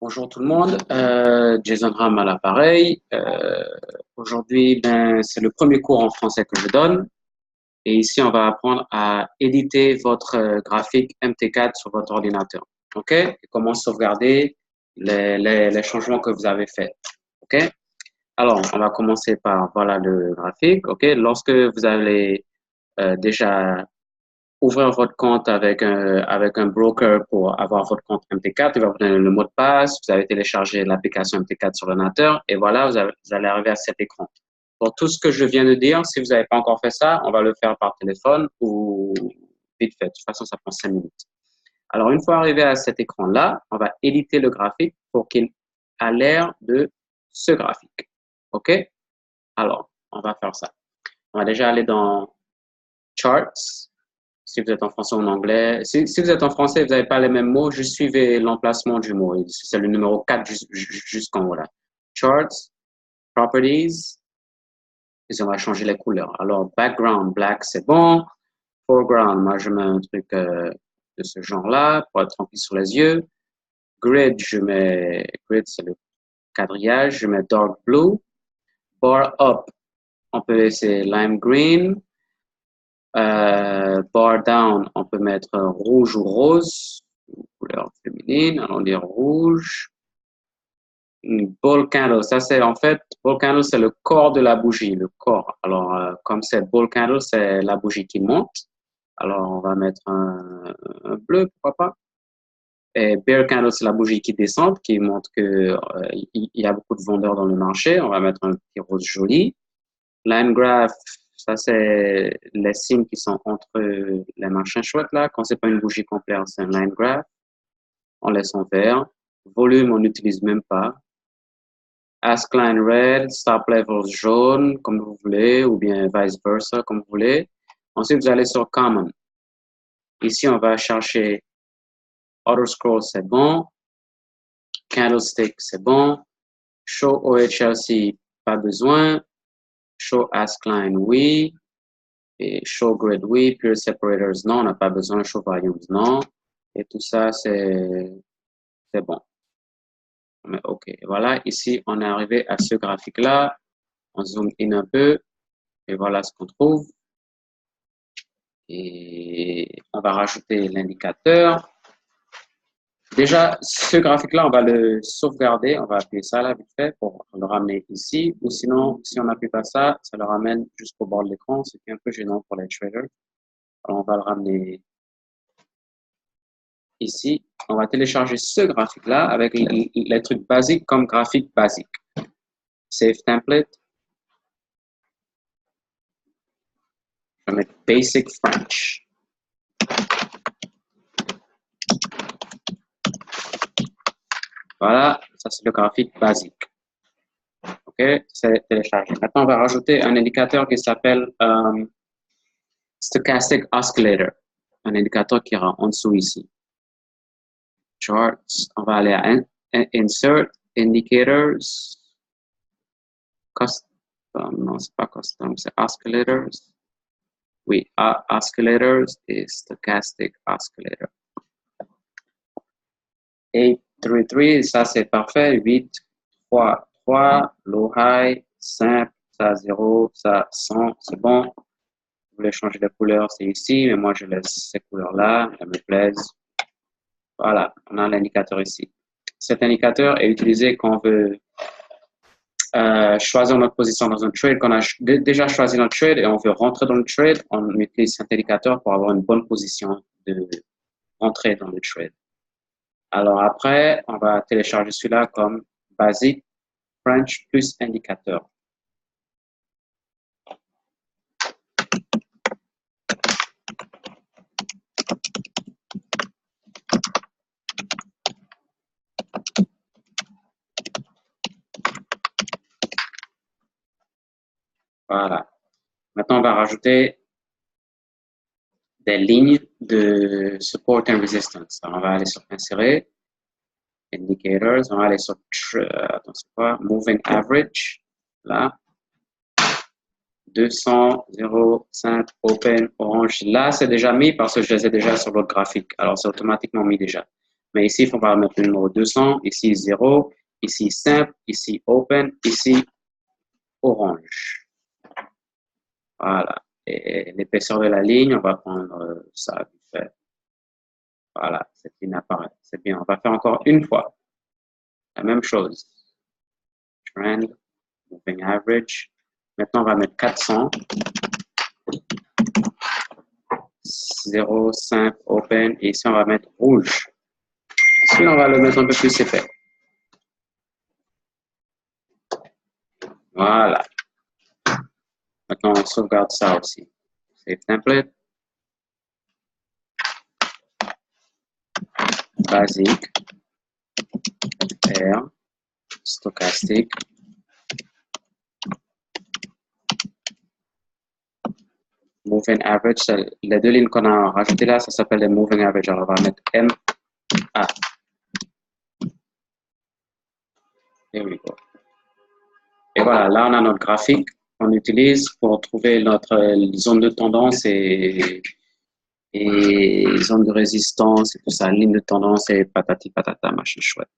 Bonjour tout le monde, Jason Ram à l'appareil. Aujourd'hui, c'est le premier cours en français que je donne. Et ici, on va apprendre à éditer votre graphique MT4 sur votre ordinateur. OK? Et comment sauvegarder les changements que vous avez faits. OK? Alors, on va commencer par, voilà le graphique. OK? Lorsque vous allez déjà ouvrir votre compte avec un broker pour avoir votre compte MT4. Il va vous donner le mot de passe. Vous avez téléchargé l'application MT4 sur l'ordinateur et voilà, vous allez arriver à cet écran. Pour tout ce que je viens de dire, si vous n'avez pas encore fait ça, on va le faire par téléphone ou vite fait. De toute façon, ça prend 5 minutes. Alors, une fois arrivé à cet écran-là, on va éditer le graphique pour qu'il ait l'air de ce graphique. OK? Alors, on va faire ça. On va déjà aller dans Charts. Si vous êtes en français ou en anglais. Si vous êtes en français, vous n'avez pas les mêmes mots, juste suivez l'emplacement du mot. C'est le numéro 4 jusqu'en haut là. Charts, Properties, et on va changer les couleurs. Alors, Background, Black, c'est bon. Foreground, moi je mets un truc de ce genre-là pour être rempli sur les yeux. Grid, Grid c'est le quadrillage, je mets Dark Blue. Bar Up, on peut laisser Lime Green. Bar down, on peut mettre rouge ou rose, couleur féminine, allons dire rouge. Ball candle, ça c'est en fait, ball candle c'est le corps de la bougie, le corps. Alors, comme c'est ball candle, c'est la bougie qui monte. Alors, on va mettre un bleu, pourquoi pas. Et bear candle, c'est la bougie qui descend, qui montre que il y a beaucoup de vendeurs dans le marché. On va mettre un petit rose joli. Line graph, ça, c'est les signes qui sont entre les machins chouettes là. Quand c'est pas une bougie complète, c'est un line graph. On laisse en vert. Volume, on n'utilise même pas. Ask line red, stop levels jaune, comme vous voulez, ou bien vice versa, comme vous voulez. Ensuite, vous allez sur Common. Ici, on va chercher Auto Scroll, c'est bon. Candlestick, c'est bon. Show OHLC, pas besoin. Show Ask line, oui. Et show grid, oui. Pure separators, non. On n'a pas besoin. Show volumes, non. Et tout ça, c'est bon. Mais OK. Voilà. Ici, on est arrivé à ce graphique-là. On zoome in un peu. Et voilà ce qu'on trouve. Et on va rajouter l'indicateur. Déjà, ce graphique-là, on va le sauvegarder. On va appuyer ça là vite fait pour le ramener ici. Ou sinon, si on n'appuie pas ça, ça le ramène jusqu'au bord de l'écran, ce qui est un peu gênant pour les traders. Alors, on va le ramener ici. On va télécharger ce graphique-là avec les trucs basiques comme graphique basique. Save template. Je vais mettre Basic French. Voilà, ça c'est le graphique basique. OK, c'est téléchargé. Maintenant, on va rajouter un indicateur qui s'appelle Stochastic Oscillator. Un indicateur qui ira en dessous ici. Charts, on va aller à Insert, Indicators, Custom, non, c'est pas Custom, c'est Oscillators. Oui, Oscillators et Stochastic Oscillator. 833, ça c'est parfait. 8, 3, 3, low high, simple, ça 0, ça 100, c'est bon. Vous voulez changer de couleur, c'est ici, mais moi je laisse ces couleurs-là, elles me plaisent. Voilà, on a l'indicateur ici. Cet indicateur est utilisé quand on veut choisir notre position dans un trade, qu'on a déjà choisi notre trade et on veut rentrer dans le trade, on utilise cet indicateur pour avoir une bonne position de rentrer dans le trade. Alors après, on va télécharger celui-là comme Basic French plus indicateur. Voilà. Maintenant, on va rajouter des lignes de support and resistance. Alors, on va aller sur Insérer, Indicators, on va aller sur Moving Average, là. 200, 0, 5, Open, Orange. Là, c'est déjà mis parce que je les ai déjà sur votre graphique. Alors, c'est automatiquement mis déjà. Mais ici, on va mettre le numéro 200, ici 0, ici simple, ici open, ici orange. Voilà. Et l'épaisseur de la ligne, on va prendre ça. Voilà, cette ligne apparaît. C'est bien. On va faire encore une fois la même chose. Trend, moving average. Maintenant, on va mettre 400. 0, 5, open. Et ici, on va mettre rouge. Ici, on va le mettre un peu plus épais. Voilà. Maintenant, on sauvegarde ça aussi. Save template. Basique. R. Stochastique. Moving average. Les deux lignes qu'on a rajoutées là, ça s'appelle le moving average. Alors, on va mettre M, A. There we go. Et voilà, là, on a notre graphique qu'on utilise pour trouver notre zone de tendance et zone de résistance et tout ça, ligne de tendance et patati patata, machin chouette.